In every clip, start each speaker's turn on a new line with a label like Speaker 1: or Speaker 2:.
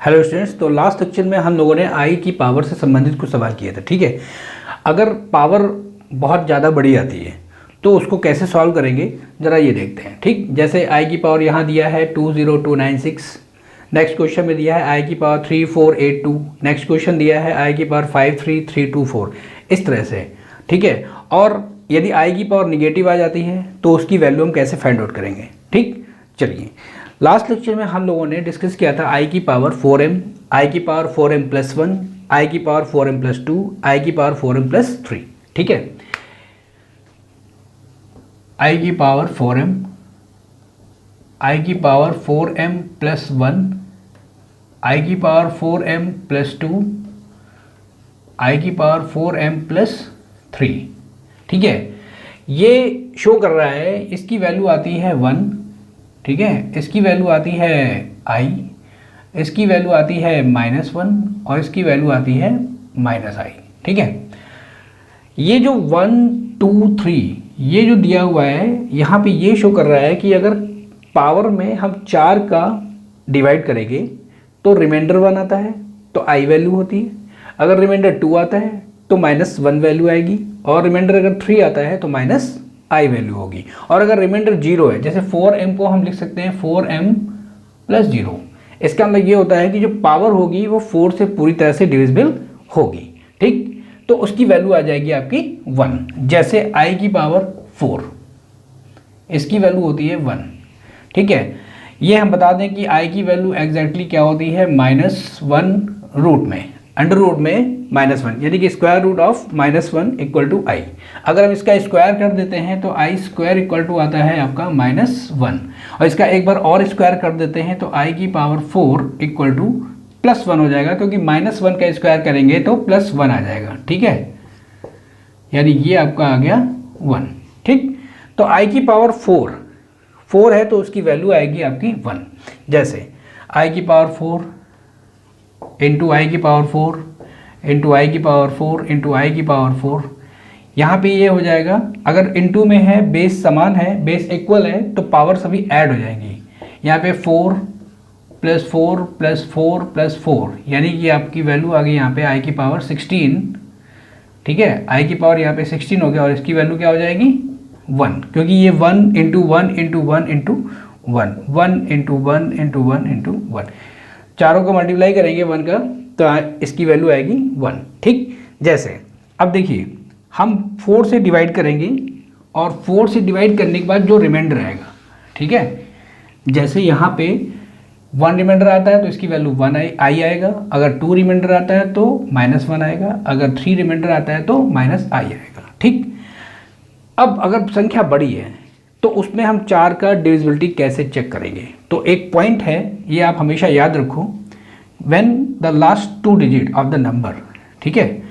Speaker 1: Hello students, तो last lecture में हम लोगों ने आई की पावर से संबंधित कुछ सवाल किए थे। ठीक है, अगर पावर बहुत ज़्यादा बड़ी आती है तो उसको कैसे सॉल्व करेंगे ज़रा ये देखते हैं। ठीक, जैसे आई की पावर यहाँ दिया है 20296, नेक्स्ट क्वेश्चन में दिया है आई की पावर 3482, नेक्स्ट क्वेश्चन दिया है आई की पावर 53324, इस तरह से। ठीक है, और यदि आई की पावर निगेटिव आ जाती है तो उसकी वैल्यू हम कैसे फाइंड आउट करेंगे। ठीक, चलिए लास्ट लेक्चर में हम लोगों ने डिस्कस किया था आई की पावर 4m, आई की पावर 4m+1, आई की पावर 4m+2, आई की पावर 4m+3। ठीक है, आई की पावर 4m, आई की पावर 4m+1, आई की पावर 4m+2, आई की पावर 4m+3। ठीक है, ये शो कर रहा है, इसकी वैल्यू आती है 1। ठीक है, इसकी वैल्यू आती है i, इसकी वैल्यू आती है -1 और इसकी वैल्यू आती है -i। ठीक है, ये जो 1 2 3 ये जो दिया हुआ है यहाँ पे ये शो कर रहा है कि अगर पावर में हम 4 का डिवाइड करेंगे तो रिमाइंडर 1 आता है तो i वैल्यू होती है, अगर रिमाइंडर 2 आता है तो -1 वैल्यू आएगी, और रिमाइंडर अगर 3 आता है तो -i वैल्यू होगी। और अगर रिमाइंडर 0 है, जैसे 4m को हम लिख सकते हैं 4m+0, इसका मतलब ये होता है कि जो पावर होगी वो 4 से पूरी तरह से डिविजिबल होगी। ठीक, तो उसकी वैल्यू आ जाएगी आपकी 1। जैसे i की पावर 4, इसकी वैल्यू होती है 1। ठीक है, ये हम बता दें कि i की वैल्यू एग्जैक्टली क्या होती है, -1 रूट में, अंडर रूट में -1, यानी कि square root of -1 equal to i। अगर हम इसका स्क्वायर कर देते हैं तो i स्क्वायर इक्वल टू आता है आपका -1, और इसका एक बार और स्क्वायर कर देते हैं तो i की पावर 4 इक्वल टू +1 हो जाएगा, क्योंकि -1 का स्क्वायर करेंगे तो +1 आ जाएगा। ठीक है, यानी ये आपका आ गया 1। ठीक, तो i की पावर 4 है तो उसकी वैल्यू आएगी आपकी 1। जैसे i की पावर 4 इंटू आई की पावर 4 इंटू आई की पावर 4 इंटू आई की पावर 4, यहाँ पे ये हो जाएगा, अगर इंटू में है बेस समान है, बेस इक्वल है तो पावर सभी ऐड हो जाएंगी। यहाँ पे 4 + 4 + 4 + 4, यानी कि आपकी वैल्यू आ गई यहाँ पे आई की पावर 16। ठीक है, आई की पावर यहाँ पे 16 हो गया, और इसकी वैल्यू क्या हो जाएगी 1, क्योंकि ये 1 into 1 into 1 into 1, 1 into 1 into 1 into 1, चारों को मल्टीप्लाई करेंगे 1 का तो इसकी वैल्यू आएगी 1। ठीक, जैसे अब देखिए हम 4 से डिवाइड करेंगे और 4 से डिवाइड करने के बाद जो रिमाइंडर आएगा, ठीक है, जैसे यहाँ पे 1 रिमाइंडर आता है तो इसकी वैल्यू 1 i आएगा, अगर 2 रिमाइंडर आता है तो -1 आएगा, अगर 3 रिमाइंडर आता है तो -i आएगा। ठीक, अब अगर संख्या बड़ी है तो उसमें हम 4 का डिविजिबिलिटी कैसे चेक करेंगे, तो एक पॉइंट है, ये आप हमेशा याद रखो, when the last 2 digit of the number. ठीक है,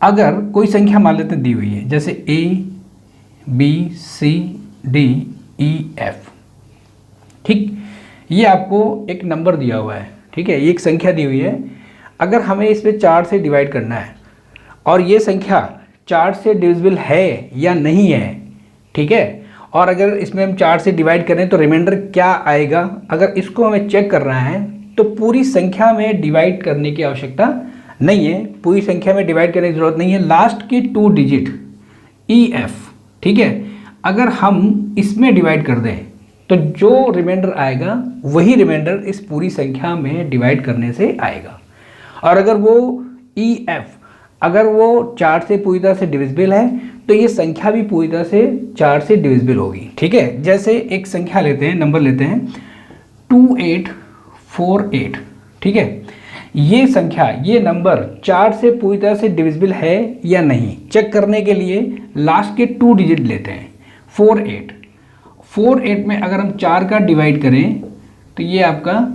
Speaker 1: अगर कोई संख्या मान लेते दी हुई है, जैसे a b c d e f। ठीक, ये आपको एक नंबर दिया हुआ है। ठीक है, ये एक संख्या दी हुई है, अगर हमें इसमें 4 से डिवाइड करना है और ये संख्या 4 से डिविजिबल है या नहीं है, ठीक है, और अगर इसमें हम 4 से डिवाइड करें तो रिमाइंडर क्या आएगा, अगर इसको हमें चेक करना है तो पूरी संख्या में डिवाइड करने की आवश्यकता नहीं है, पूरी संख्या में डिवाइड करने की जरूरत नहीं है, लास्ट की 2 डिजिट EF। ठीक है, अगर हम इसमें डिवाइड कर दें तो जो रिमाइंडर आएगा वही रिमाइंडर इस पूरी संख्या में डिवाइड करने से आएगा, और अगर वो EF अगर वो 4 से पूरी तरह से डिविजिबल है तो ये संख्या भी पूरी तरह से 4 से डिविजिबल होगी। ठीक है, जैसे एक संख्या लेते हैं, नंबर लेते हैं 2848। ठीक है, ये संख्या, ये नंबर 4 से पूरी तरह से डिविजिबल है या नहीं चेक करने के लिए लास्ट के 2 डिजिट लेते हैं 48 में अगर हम 4 का डिवाइड करें तो ये आपका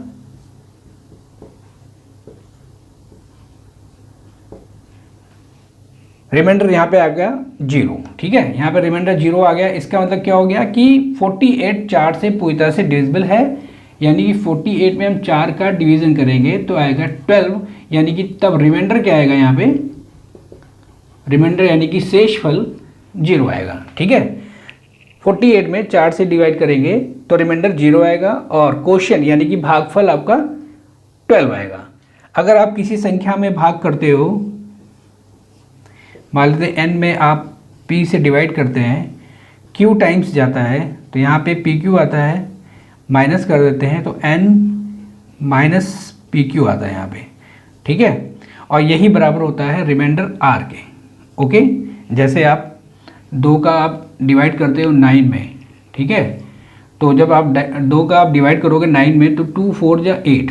Speaker 1: रिमाइंडर यहाँ पे आ गया 0। ठीक है, यहाँ पे रिमाइंडर 0 आ गया, इसका मतलब क्या हो गया कि 48 4 से पूरी तरह से डिविजिबल है, यानी कि 48 में हम 4 का डिवीजन करेंगे तो आएगा 12, यानी कि तब रिमाइंडर क्या आएगा यहाँ पे, रिमाइंडर यानी कि शेषफल 0 आएगा। ठीक है, 48 में 4 से डिवाइड करेंगे तो रिमाइंडर 0 आएगा और क्वोशिएंट यानी कि भागफल आपका 12 आएगा। अगर आप किसी संख्या में भाग करते हो, मान लेते n में आप p से डिवाइड करते हैं, q टाइम्स जाता है तो यहाँ पे pq आता है, माइनस कर देते हैं तो n माइनस pq आता है यहाँ पे, ठीक है। और यही बराबर होता है रिमाइंडर r के। ओके, जैसे आप 2 का आप डिवाइड करते हो 9 में, ठीक है, तो जब आप 2 का आप डिवाइड करोगे 9 में तो 2 4 जा 8,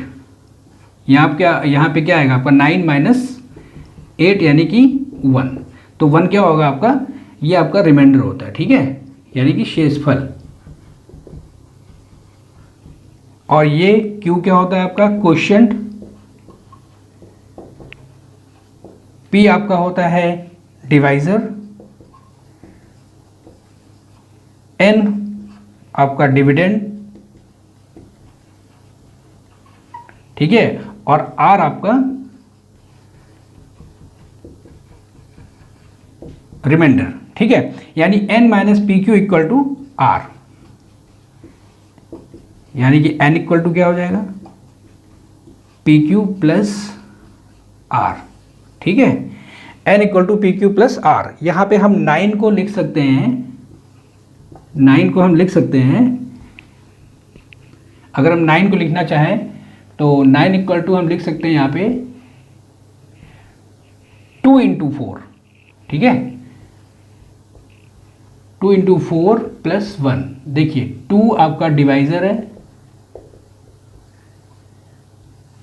Speaker 1: यहाँ पे क्या आएगा आपका 9 माइनस 8 यानी कि 1, तो 1 क्या होगा आपका, ये आपका रिमाइंडर होता है, ठीक है, यानी कि शेषफल। और ये Q क्या होता है आपका, क्वोशिएंट। P आपका होता है डिवाइजर, N आपका डिविडेंड, ठीक है, और R आपका रिमाइंडर, ठीक है। यानी N minus p q equal to R, यानी कि N इक्वल टू क्या हो जाएगा, पी क्यू प्लस R, ठीक है। N equal to p q plus R। यहाँ पे हम 9 को लिख सकते हैं, 9 को हम लिख सकते हैं, अगर हम 9 को लिखना चाहें तो 9 इक्वल टू हम लिख सकते हैं यहाँ पे 2 इंटू 4, ठीक है, 2 इंटू 4 प्लस 1। देखिए 2 आपका डिवाइजर है,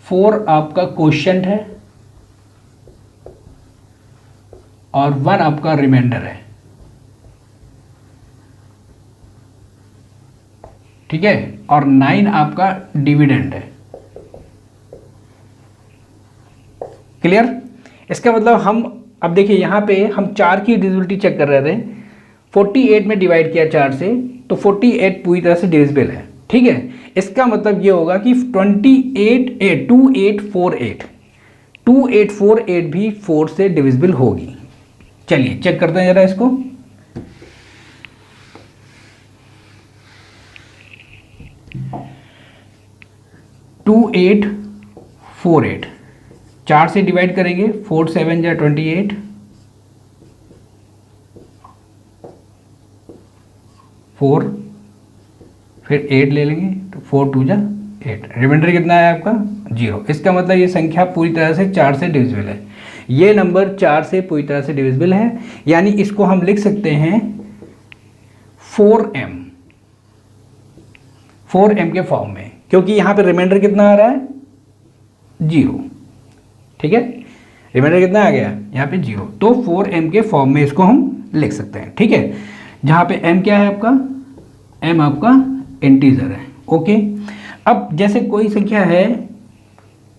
Speaker 1: 4 आपका क्वोशिएंट है और 1 आपका रिमाइंडर है, ठीक है, और 9 आपका डिविडेंड है। क्लियर? इसका मतलब हम अब देखिए यहाँ पे हम 4 की डिविजिबिलिटी चेक कर रहे थे, 48 में डिवाइड किया 4 से तो 48 पूरी तरह से डिविजिबल है, ठीक है। इसका मतलब ये होगा कि 2848 भी 4 से डिविजिबल होगी। चलिए चेक करते हैं जरा इसको। टू 8 4 से डिवाइड करेंगे, 4 7 जा 28, 4 फिर 8 ले लेंगे तो 4 2 जा 8, रिमाइंडर कितना है आपका 0। इसका मतलब ये संख्या पूरी तरह से 4 से डिविजिबल है, ये नंबर 4 से पूरी तरह से डिविजिबल है, यानी इसको हम लिख सकते हैं 4m के फॉर्म में, क्योंकि यहाँ पे रिमाइंडर कितना आ रहा है 0, ठीक है, रिमाइंडर कितना आ गया यहाँ पे 0, तो 4m के फॉर्म में इसको हम लिख सकते हैं, ठीक है। जहाँ पे m क्या है आपका, m आपका इंटीजर है। ओके, अब जैसे कोई संख्या है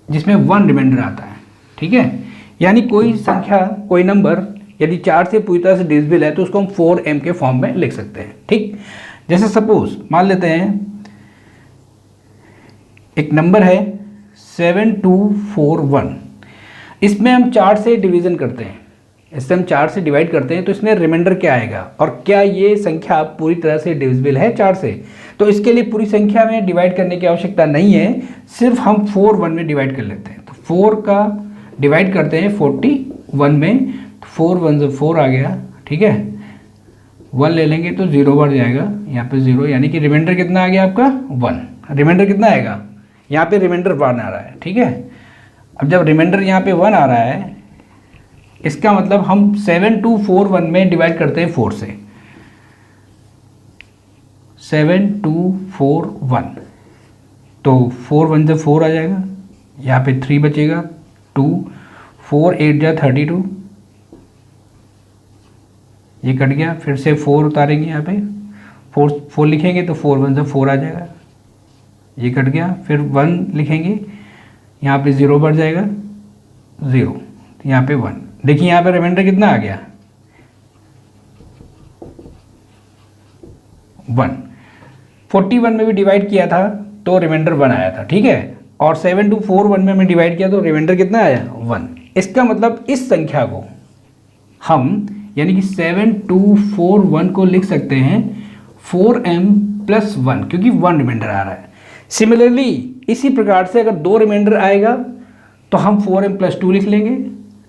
Speaker 1: जिसमें 1 रिमाइंडर आता है, ठीक है, यानी कोई संख्या कोई नंबर यदि 4 से पूरी तरह से डिविजिबल है तो उसको हम 4m के फॉर्म में लिख सकते हैं, ठीक। जैसे सपोज मान लेते हैं एक नंबर है 7241, इसमें हम 4 से डिवीजन करते हैं, इससे हम 4 से डिवाइड करते हैं तो इसमें रिमाइंडर क्या आएगा, और क्या ये संख्या पूरी तरह से डिविजिबल है 4 से, तो इसके लिए पूरी संख्या में डिवाइड करने की आवश्यकता नहीं है, सिर्फ हम 4 1 में डिवाइड कर लेते हैं। तो 4 का डिवाइड करते हैं 41 में, 4 1 से 4 आ गया, ठीक है, 1 ले लेंगे तो 0 बढ़ जाएगा, यहाँ पे 0, यानी कि रिमाइंडर कितना आ गया आपका 1। रिमाइंडर कितना आएगा, यहाँ पे रिमाइंडर 1 आ रहा है, ठीक है। अब जब रिमाइंडर यहाँ पे 1 आ रहा है, इसका मतलब हम 7241 में डिवाइड करते हैं 4 से, 7241, तो 4 1 से 4 आ जाएगा, यहाँ पे 3 बचेगा, 2 4 8 जा 32, ये कट गया, फिर से 4 उतारेंगे, यहाँ पे 4 लिखेंगे तो 4 1 से 4 आ जाएगा, ये कट गया, फिर 1 लिखेंगे, यहाँ पे 0 बढ़ जाएगा 0, यहाँ पे 1। देखिए यहाँ पे रिमाइंडर कितना आ गया 1। 41 में भी डिवाइड किया था तो रिमाइंडर 1 आया था, ठीक है, और 7241 में हमने डिवाइड किया तो रिमाइंडर कितना आया 1। इसका मतलब इस संख्या को हम यानी कि 7241 को लिख सकते हैं 4m प्लस 1, क्योंकि 1 रिमाइंडर आ रहा है। सिमिलरली इसी प्रकार से अगर 2 रिमाइंडर आएगा तो हम 4m प्लस 2 लिख लेंगे,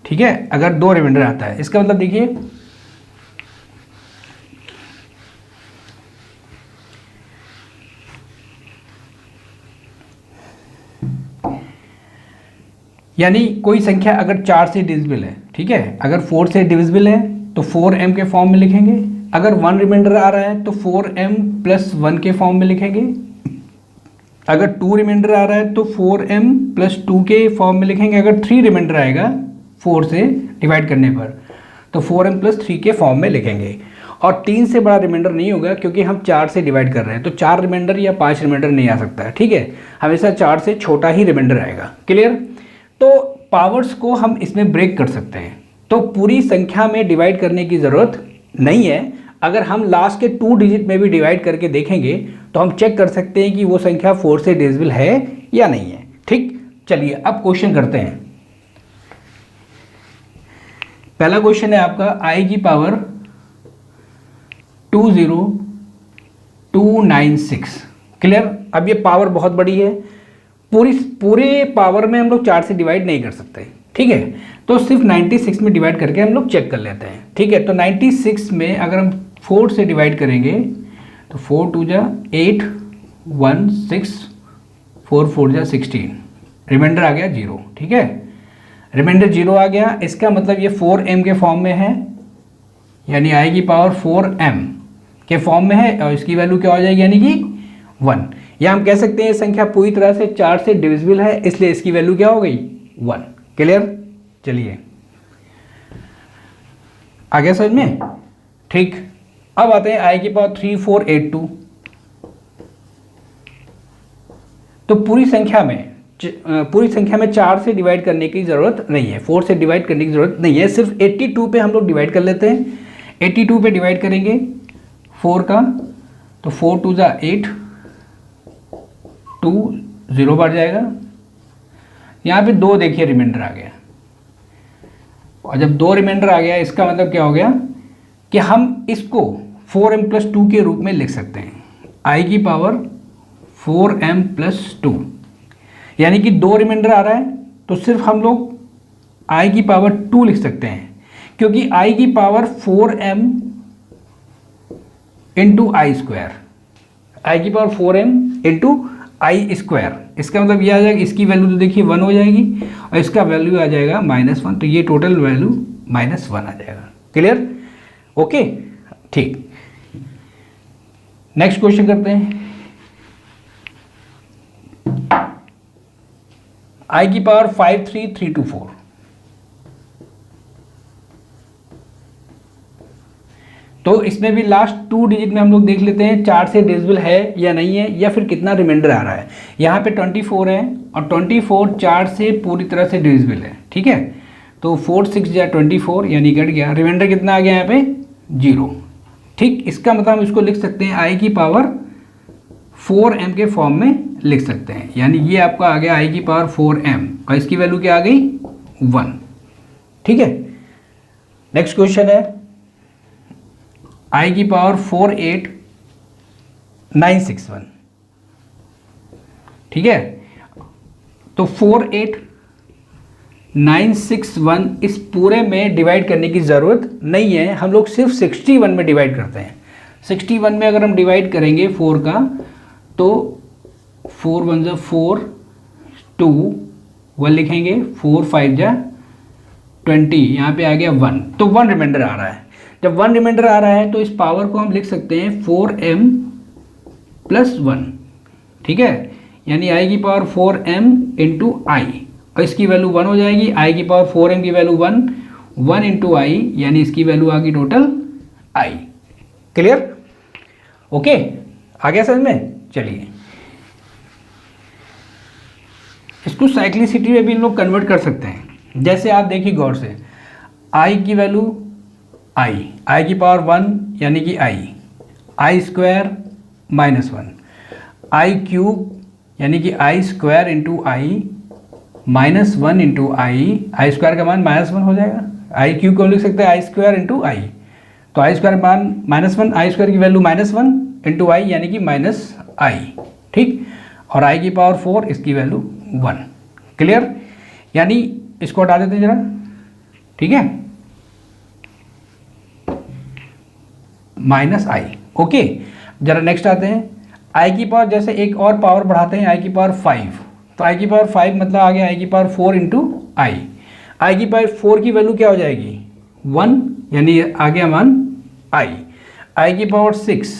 Speaker 1: ठीक है, अगर 2 रिमाइंडर आता है। इसका मतलब देखिए यानी कोई संख्या अगर 4 से डिविजिबल है, ठीक है, अगर 4 से डिविजिबल है तो 4m के फॉर्म में लिखेंगे। अगर 1 रिमाइंडर आ रहा है तो 4m प्लस 1 के फॉर्म में लिखेंगे। अगर 2 रिमाइंडर आ रहा है तो 4m प्लस 2 के फॉर्म में लिखेंगे। अगर 3 रिमाइंडर आएगा 4 से डिवाइड करने पर तो 4m प्लस 3 के फॉर्म में लिखेंगे। और 3 से बड़ा रिमाइंडर नहीं होगा क्योंकि हम 4 से डिवाइड कर रहे हैं, तो 4 रिमाइंडर या 5 रिमाइंडर नहीं आ सकता है, ठीक है, हमेशा 4 से छोटा ही रिमाइंडर आएगा। क्लियर? तो पावर्स को हम इसमें ब्रेक कर सकते हैं, तो पूरी संख्या में डिवाइड करने की ज़रूरत नहीं है। अगर हम लास्ट के 2 डिजिट में भी डिवाइड करके देखेंगे तो हम चेक कर सकते हैं कि वो संख्या 4 से डिविजिबल है या नहीं है। ठीक, चलिए अब क्वेश्चन करते हैं। पहला क्वेश्चन है आपका i की पावर 20296। क्लियर? अब ये पावर बहुत बड़ी है, पूरे पावर में हम लोग 4 से डिवाइड नहीं कर सकते, ठीक है, तो सिर्फ 96 में डिवाइड करके हम लोग चेक कर लेते हैं। ठीक है, तो 96 में अगर हम 4 से डिवाइड करेंगे तो 4 2 जा 8, 1 6, 4 4 जा 16, रिमाइंडर आ गया 0। ठीक है, रिमाइंडर 0 आ गया, इसका मतलब ये 4m के फॉर्म में है, यानी i की पावर 4m के फॉर्म में है, और इसकी वैल्यू क्या हो जाएगी, यानी कि 1। या हम कह सकते हैं ये संख्या पूरी तरह से 4 से डिविजिबल है, इसलिए इसकी वैल्यू क्या हो गई, 1। क्लियर? चलिए आगे समझ में। ठीक, अब आते हैं i की पावर 3482। तो पूरी संख्या में 4 से डिवाइड करने की ज़रूरत नहीं है, 4 से डिवाइड करने की ज़रूरत नहीं है, सिर्फ 82 पे हम लोग डिवाइड कर लेते हैं। 82 पे डिवाइड करेंगे 4 का, तो 4 2 जा 8, 2 0 बढ़ जाएगा। यहाँ पे 2 देखिए रिमाइंडर आ गया, और जब 2 रिमाइंडर आ गया इसका मतलब क्या हो गया कि हम इसको 4m प्लस 2 के रूप में लिख सकते हैं। i की पावर 4m प्लस 2, यानी कि 2 रिमाइंडर आ रहा है तो सिर्फ हम लोग i की पावर 2 लिख सकते हैं, क्योंकि i की power 4m into I square, i की पावर 4m इंटू आई स्क्वायर, इसका मतलब ये आ जाएगा, इसकी वैल्यू तो देखिए 1 हो जाएगी और इसका वैल्यू आ जाएगा -1, तो ये टोटल वैल्यू -1 आ जाएगा। क्लियर? ओके, ठीक, नेक्स्ट क्वेश्चन करते हैं। i की पावर 53324। तो इसमें भी लास्ट 2 डिजिट में हम लोग देख लेते हैं 4 से डिविजिबल है या नहीं है, या फिर कितना रिमाइंडर आ रहा है। यहाँ पे 24 है और 24 4 से पूरी तरह से डिविजिबल है। ठीक है, तो 4 6 या 24, यानी कट गया, रिमाइंडर कितना आ गया यहाँ पे 0। ठीक, इसका मतलब हम इसको लिख सकते हैं i की पावर 4m के फॉर्म में लिख सकते हैं, यानी ये आपका आ गया i की पावर 4m और इसकी वैल्यू क्या आ गई, 1। ठीक है, नेक्स्ट क्वेश्चन है i की पावर 48961। ठीक है, तो 48961 इस पूरे में डिवाइड करने की ज़रूरत नहीं है, हम लोग सिर्फ 61 में डिवाइड करते हैं। 61 में अगर हम डिवाइड करेंगे 4 का, तो 4 1 जा 4, 2 1 लिखेंगे, 4 5 जा 20, यहाँ पे आ गया 1, तो 1 रिमाइंडर आ रहा है। जब 1 रिमाइंडर आ रहा है तो इस पावर को हम लिख सकते हैं 4m प्लस 1। ठीक है, यानी i की पावर 4m इंटू आई, और इसकी वैल्यू 1 हो जाएगी। i की पावर 4m की वैल्यू 1 इंटू आई, यानी इसकी वैल्यू आ गई टोटल i। क्लियर? ओके, आ गया समझ में। चलिए इसको साइक्लिसिटी में भी इन लोग कन्वर्ट कर सकते हैं। जैसे आप देखिए गौर से, i की वैल्यू i की पावर 1 यानी कि आई स्क्वायर -1, आई क्यूब यानी कि आई स्क्वायर इंटू आई -1 इंटू आई स्क्वायर का मान -1 हो जाएगा। आई क्यूब को लिख सकते हैं आई स्क्वायर इंटू आई, तो आई स्क्वायर मान -1, आई स्क्वायर की वैल्यू -1 इंटू आई यानी कि -i। ठीक, और i की पावर 4, इसकी वैल्यू 1। क्लियर? यानी इसको हटा देते हैं जरा, ठीक है, माइनस आई। ओके, जरा नेक्स्ट आते हैं, आई की पावर, जैसे एक और पावर बढ़ाते हैं, आई की पावर 5, तो आई की पावर 5 मतलब आ गया आई की पावर 4 इंटू आई। आई की पावर 4 की वैल्यू क्या हो जाएगी 1, यानी आ गया मान आई। आई की पावर 6,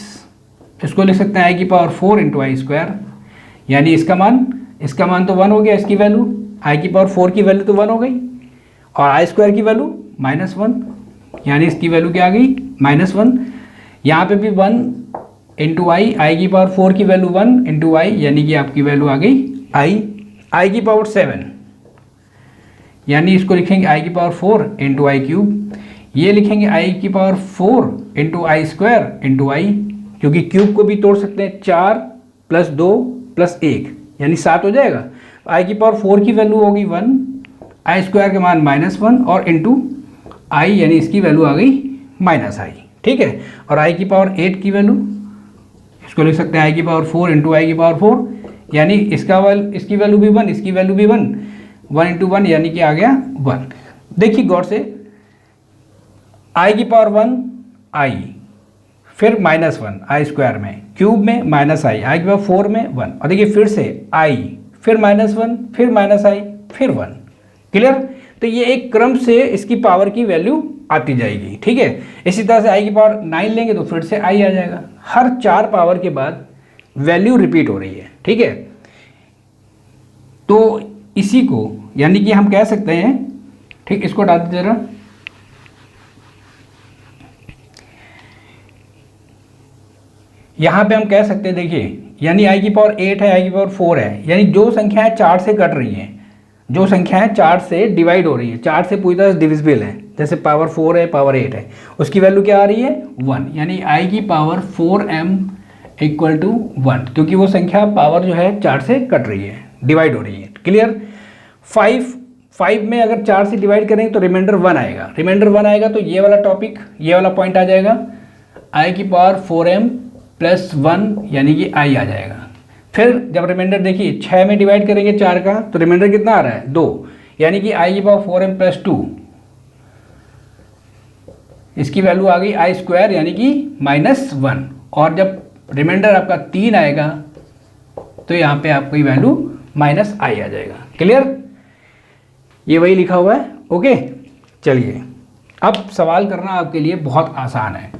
Speaker 1: इसको लिख सकते हैं आई की पावर 4 इंटू आई स्क्वायर, यानी इसका मान तो 1 हो गया, इसकी वैल्यू आई की पावर 4 की वैल्यू तो 1 हो गई, और आई स्क्वायर की वैल्यू -1, यानी इसकी वैल्यू क्या आ गई -1। यहाँ पे भी 1 इंटू आई की पावर 4 की वैल्यू 1 इंटू आई, यानी कि आपकी वैल्यू आ गई आई की पावर 7, यानी इसको लिखेंगे आई की पावर 4 इंटू आई क्यूब, ये लिखेंगे आई की पावर 4 इंटू आई स्क्वायर इंटू आई, क्योंकि क्यूब को भी तोड़ सकते हैं, 4 + 2 + 1 यानी 7 हो जाएगा। आई की पावर 4 की वैल्यू होगी 1, आई स्क्वायर के मान -1 और इंटू आई, यानी इसकी वैल्यू आ गई -आई, ठीक है। और आई की पावर 8 की वैल्यू, इसको लिख सकते हैं आई की पावर 4 इंटू आई की पावर 4, यानी इसकी वैल्यू भी 1, इसकी वैल्यू भी 1, 1 इंटू 1 यानी कि आ गया 1। देखिए गौर से, आई की पावर 1 आई, फिर -1 आई स्क्वायर में, क्यूब में -आई की पावर 4 में 1, और देखिए फिर से आई, फिर -1, फिर -आई, फिर 1। क्लियर? तो ये एक क्रम से इसकी पावर की वैल्यू आती जाएगी, ठीक है। इसी तरह से आई की पावर 9 लेंगे तो फिर से आई आ जाएगा, हर 4 पावर के बाद वैल्यू रिपीट हो रही है, ठीक है। तो इसी को यानी कि हम कह सकते हैं, ठीक, इसको हटा दीजिए जरा, यहां पे हम कह सकते हैं, देखिए, यानी आई की पावर 8 है, आई की पावर 4 है, यानी जो संख्याएं 4 से कट रही हैं, जो संख्याएं 4 से डिवाइड हो रही है, 4 से पूरी तरह से डिविजिबल है, जैसे पावर 4 है, पावर 8 है, उसकी वैल्यू क्या आ रही है 1, यानी आई की पावर 4m इक्वल टू 1, क्योंकि वो संख्या पावर जो है 4 से कट रही है, डिवाइड हो रही है। क्लियर? 5 में अगर 4 से डिवाइड करेंगे तो रिमाइंडर 1 आएगा, रिमाइंडर 1 आएगा तो ये वाला टॉपिक, ये वाला पॉइंट आ जाएगा, आई की पावर 4m + 1 यानी कि आई आ जाएगा। फिर जब रिमाइंडर देखिए 6 में डिवाइड करेंगे 4 का तो रिमाइंडर कितना आ रहा है 2, यानी कि आई की पावर 4m + 2, इसकी वैल्यू आ गई आई स्क्वायर यानी कि -1, और जब रिमाइंडर आपका 3 आएगा तो यहाँ पे आपकी वैल्यू -आई आ जाएगा। क्लियर? ये वही लिखा हुआ है। ओके, चलिए अब सवाल करना आपके लिए बहुत आसान है,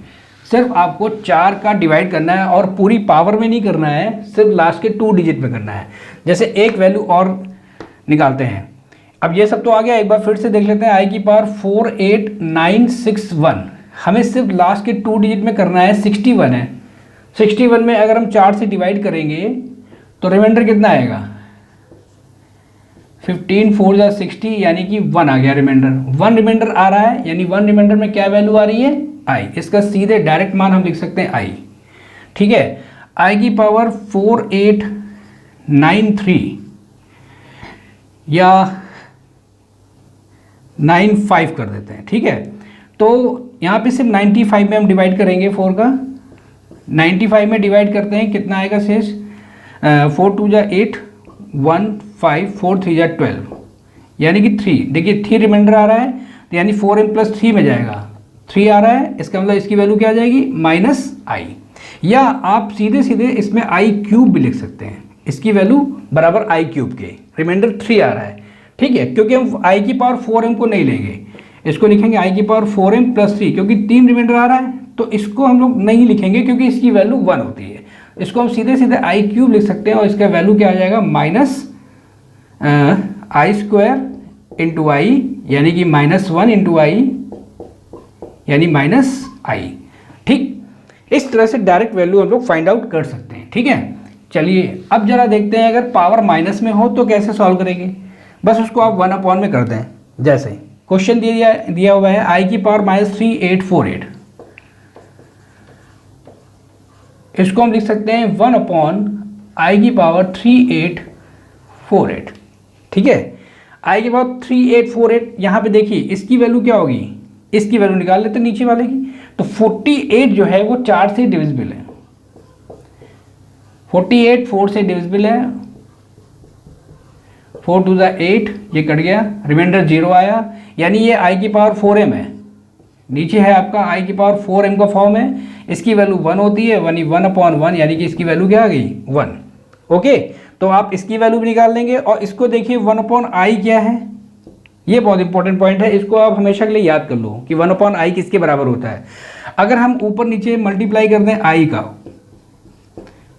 Speaker 1: सिर्फ आपको 4 का डिवाइड करना है और पूरी पावर में नहीं करना है, सिर्फ लास्ट के 2 डिजिट में करना है। जैसे एक वैल्यू और निकालते हैं, अब ये सब तो आ गया, एक बार फिर से देख लेते हैं, आई की पावर 48961, हमें सिर्फ लास्ट के 2 डिजिट में करना है, 61 है, 61 में अगर हम 4 से डिवाइड करेंगे तो रिमाइंडर कितना आएगा 15 4 जा 60, यानी कि 1 आ गया रिमाइंडर, 1 रिमाइंडर आ रहा है, यानी 1 रिमाइंडर में क्या वैल्यू आ रही है आई, इसका सीधे डायरेक्ट मान हम लिख सकते हैं आई, ठीक है। आई की पावर 4893 या 95 कर देते हैं, ठीक है। तो यहाँ पे सिर्फ 95 में हम डिवाइड करेंगे 4 का, 95 में डिवाइड करते हैं, कितना आएगा शेष, 4 2 जा 8, 1 5, 4 3 जा 12, यानी कि 3, देखिए 3 रिमाइंडर आ रहा है, तो यानी 4m + 3 में जाएगा, 3 आ रहा है, इसका मतलब इसकी वैल्यू क्या आ जाएगी -आई, या आप सीधे सीधे इसमें आई क्यूब भी लिख सकते हैं, इसकी वैल्यू बराबर आई क्यूब के, रिमाइंडर 3 आ रहा है, ठीक है, क्योंकि हम आई की पावर 4m को नहीं लेंगे, इसको लिखेंगे आई की पावर 4m + 3, क्योंकि 3 रिमाइंडर आ रहा है तो इसको हम लोग नहीं लिखेंगे क्योंकि इसकी वैल्यू 1 होती है, इसको हम सीधे सीधे आई क्यूब लिख सकते हैं, और इसका वैल्यू क्या आ जाएगा आई स्क्वायर इंटू आई, यानी कि -1 इंटू आई यानी -आई, ठीक। इस तरह से डायरेक्ट वैल्यू हम लोग फाइंड आउट कर सकते हैं, ठीक है। चलिए अब जरा देखते हैं अगर पावर माइनस में हो तो कैसे सॉल्व करेंगे, बस उसको आप 1/, में कर दें, जैसे क्वेश्चन दिया हुआ है आई की पावर -3848, इसको हम लिख सकते हैं 1/आई की पावर 3848, ठीक है। आई की पावर 3848, यहाँ पे देखिए इसकी वैल्यू क्या होगी, इसकी वैल्यू निकाल लेते हैं नीचे वाले की, तो 48 जो है वो 4 से डिविजिबल है, 48 4 से डिविजिबल है, 4 टू ज़ा 8, ये कट गया, रिमाइंडर 0 आया, यानी ये i की पावर 4m है। नीचे है आपका i की पावर 4m का फॉर्म है, इसकी वैल्यू 1 होती है, 1/1 यानी कि इसकी वैल्यू क्या आ गई 1। ओके, तो आप इसकी वैल्यू भी निकाल लेंगे। और इसको देखिए 1/i क्या है, ये बहुत इंपॉर्टेंट पॉइंट है, इसको आप हमेशा के लिए याद कर लो कि 1/i किसके बराबर होता है। अगर हम ऊपर नीचे मल्टीप्लाई कर दें i का,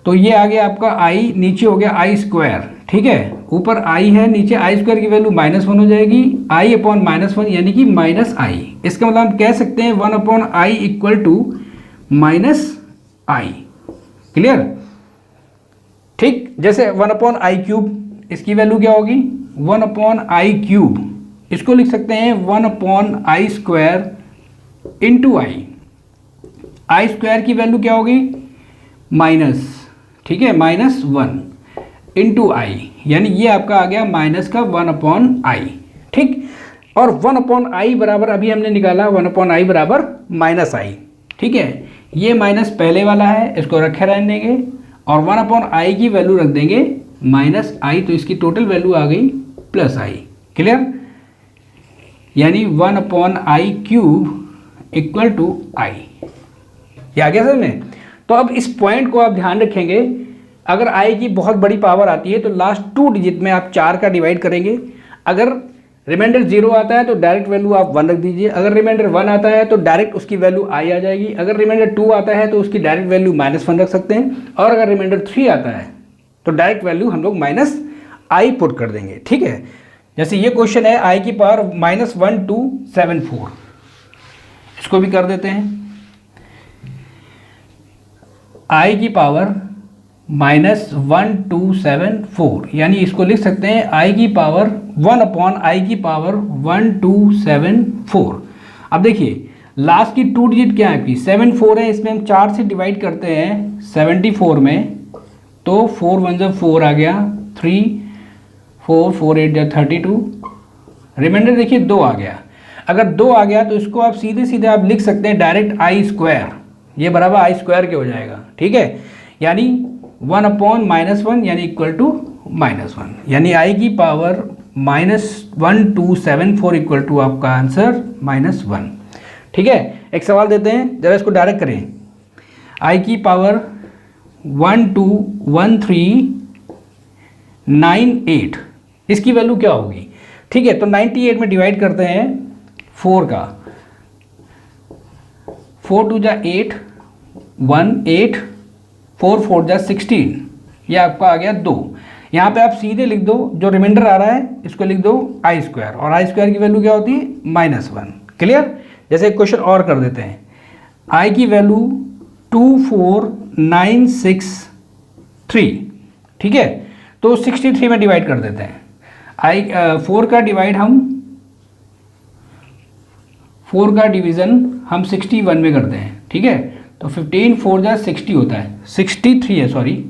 Speaker 1: तो ये आ गया आपका i, नीचे हो गया i², ठीक है, ऊपर i है, नीचे i² की वैल्यू -1 हो जाएगी, i/-1 यानी कि -i। इसका मतलब हम कह सकते हैं 1/i equal to -i। Clear? ठीक, जैसे 1/i³, इसकी वैल्यू क्या होगी 1/i³, इसको लिख सकते हैं 1/i² इंटू i। i² की वैल्यू क्या होगी माइनस, ठीक है, -1 इंटू i, यानी ये आपका आ गया माइनस का 1/i। ठीक, और 1/i बराबर अभी हमने निकाला 1/i बराबर -i। ठीक है, ये माइनस पहले वाला है, इसको रखे रहने देंगे, और 1/i की वैल्यू रख देंगे -i, तो इसकी टोटल वैल्यू आ गई +i। क्लियर? यानी 1/i³ इक्वल टू i। ये आ गया समझ में? तो अब इस पॉइंट को आप ध्यान रखेंगे, अगर i की बहुत बड़ी पावर आती है तो लास्ट 2 डिजिट में आप 4 का डिवाइड करेंगे। अगर रिमाइंडर 0 आता है तो डायरेक्ट वैल्यू आप 1 रख दीजिए, अगर रिमाइंडर 1 आता है तो डायरेक्ट उसकी वैल्यू i आ जाएगी, अगर रिमाइंडर 2 आता है तो उसकी डायरेक्ट वैल्यू -1 रख सकते हैं, और अगर रिमाइंडर 3 आता है तो डायरेक्ट वैल्यू हम लोग -i पुट कर देंगे। ठीक है, जैसे ये क्वेश्चन है i की पावर -1274, इसको भी कर देते हैं, i की पावर -1274, यानी इसको लिख सकते हैं i की पावर 1/i की पावर 1274। अब देखिए लास्ट की 2 डिजिट क्या है आपकी 74 है, इसमें हम 4 से डिवाइड करते हैं 74 में, तो 4 1 जा 4 आ गया, 3 4 4 8 जा 32, रिमाइंडर देखिए 2 आ गया। अगर 2 आ गया तो इसको आप सीधे सीधे आप लिख सकते हैं डायरेक्ट i², ये बराबर i² के हो जाएगा। ठीक है, यानी 1/-1 यानी इक्वल टू -1, यानी i की पावर -1274 इक्वल टू आपका आंसर -1। ठीक है, एक सवाल देते हैं, जरा इसको डायरेक्ट करें, i की पावर 121398, इसकी वैल्यू क्या होगी? ठीक है, तो 98 में डिवाइड करते हैं 4 का, 4 2 जा 8, 1 8, 4 4 जा 16, ये आपका आ गया 2। यहाँ पे आप सीधे लिख दो, जो रिमाइंडर आ रहा है इसको लिख दो i², और i² की वैल्यू क्या होती है -1। क्लियर? जैसे एक क्वेश्चन और कर देते हैं, i की वैल्यू 24963, ठीक है, तो 63 में डिवाइड कर देते हैं। 4 का डिवाइड हम 4 का डिवीज़न हम 61 में करते हैं। ठीक है, तो 15 4 जा 60 होता है, 63 है, सॉरी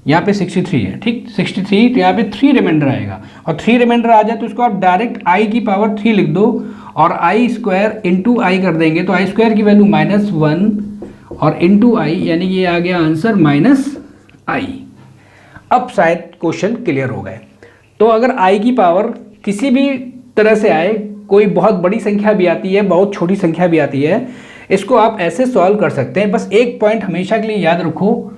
Speaker 1: यहाँ पे 63 है। ठीक, 63, तो यहाँ पे 3 रिमाइंडर आएगा, और 3 रिमाइंडर आ जाए तो इसको आप डायरेक्ट i की पावर 3 लिख दो, और i² इंटू i कर देंगे, तो i² की वैल्यू -1 और इंटू i, यानी कि ये आ गया आंसर -i। अब शायद क्वेश्चन क्लियर हो गए। तो अगर i की पावर किसी भी तरह से आए, कोई बहुत बड़ी संख्या भी आती है, बहुत छोटी संख्या भी आती है, इसको आप ऐसे सॉल्व कर सकते हैं। बस एक पॉइंट हमेशा के लिए याद रखो,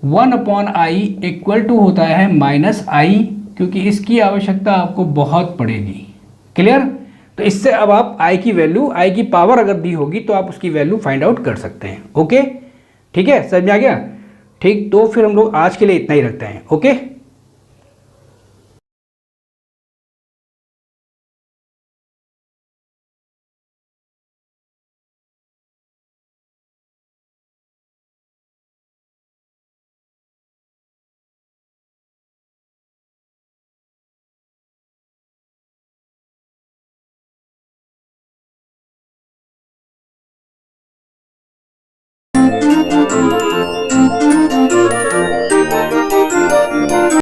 Speaker 1: 1/i इक्वल टू होता है -i, क्योंकि इसकी आवश्यकता आपको बहुत पड़ेगी। क्लियर? तो इससे अब आप i की वैल्यू, i की पावर अगर दी होगी तो आप उसकी वैल्यू फाइंड आउट कर सकते हैं। ओके, ठीक है, समझ में आ गया? ठीक, तो फिर हम लोग आज के लिए इतना ही रखते हैं। ओके।